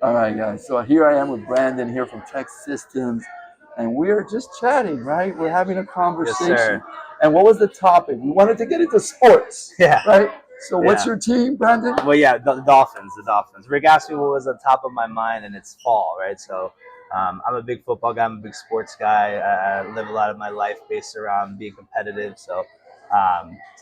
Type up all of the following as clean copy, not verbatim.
All right, guys. So here I am with Brandon here from TekSystems, and we are just chatting, right? We're having a Yes, conversation. sir. And what was the topic? We wanted to get into sports, Yeah, right? So what's yeah. your team, Brandon? Well, yeah, the Dolphins, the Dolphins. Rick asked me what was on top of my mind, and it's fall, right? So I'm a big football guy. I'm a big sports guy. I live a lot of my life based around being competitive. So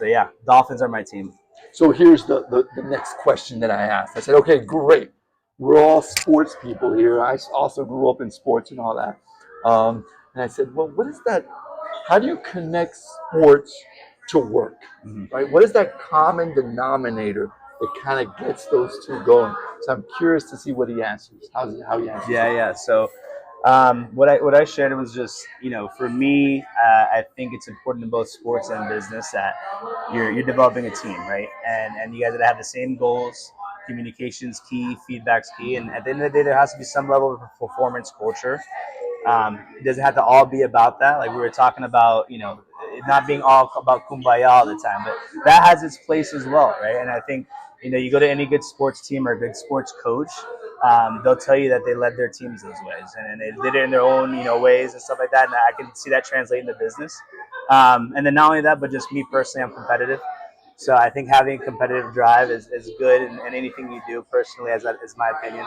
yeah, Dolphins are my team. So here's the next question that I asked. I said, okay, great. We're all sports people here. I also grew up in sports and all that. And I said, well, what is that? How do you connect sports to work, Mhm. right? What is that common denominator that kind of gets those two going? So I'm curious to see what he answers. How he answers Yeah, it. yeah. So what I shared was just for me, I think it's important in both sports and business that you're developing a team, right? And you guys gotta have the same goals. Communication's key, feedback's key, and at the end of the day, there has to be some level of performance culture. It doesn't have to all be about that. Like we were talking about, it not being all about kumbaya all the time, but that has its place as well, right? And I think, you go to any good sports team or a good sports coach, they'll tell you that they led their teams those ways, and they did it in their own, ways and stuff like that. And I can see that translate into business. And then not only that, but just me personally, I'm competitive. So I think having a competitive drive is good in anything you do personally, as that is my opinion.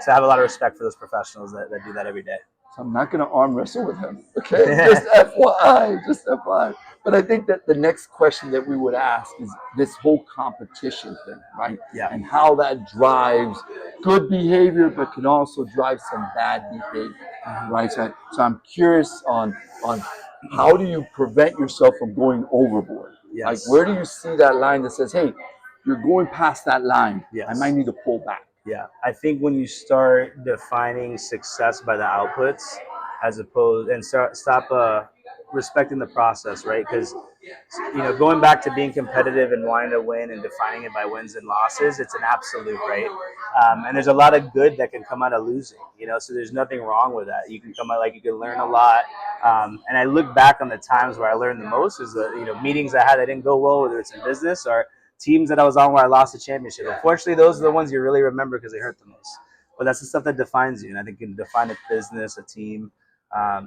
So I have a lot of respect for those professionals that do that every day. So I'm not going to arm wrestle with him. Okay, just FYI, just FYI. But I think that the next question that we would ask is this whole competition thing, right? Yeah. And how that drives good behavior, but can also drive some bad behavior, right? So I'm curious on how do you prevent yourself from going overboard? Like, Yes. where do you see that line that says, hey, you're going past that line. I Yes. might need to pull back. Yeah, I think when you start defining success by the outputs, as opposed and stop respecting the process, right? Because going back to being competitive and wanting to win and defining it by wins and losses, it's an absolute, right? And there's a lot of good that can come out of losing, so there's nothing wrong with that. You can come out, like, you can learn a lot. And I look back on the times where I learned the most is the meetings I had that didn't go well, whether it's in business or teams that I was on where I lost the championship. Unfortunately, those are the ones you really remember because they hurt the most. But that's the stuff that defines you, and I think you can define a business, a team.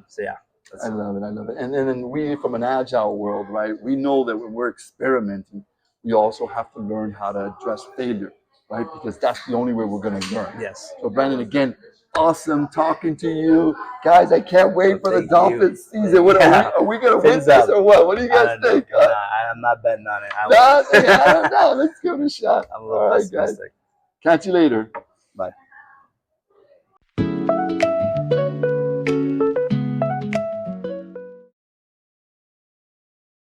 So yeah. I love it. I love it. And then we, from an agile world, right? We know that when we're experimenting, we also have to learn how to address failure, right? Because that's the only way we're going to learn. Yes. So, Brandon, again, awesome talking to you, guys. I can't wait for the Dolphins season. What are we going to win this or what? What do you guys think? I'm not betting on it. I don't know. Let's give it a shot. I'm a little All right, pessimistic. guys. Catch you later.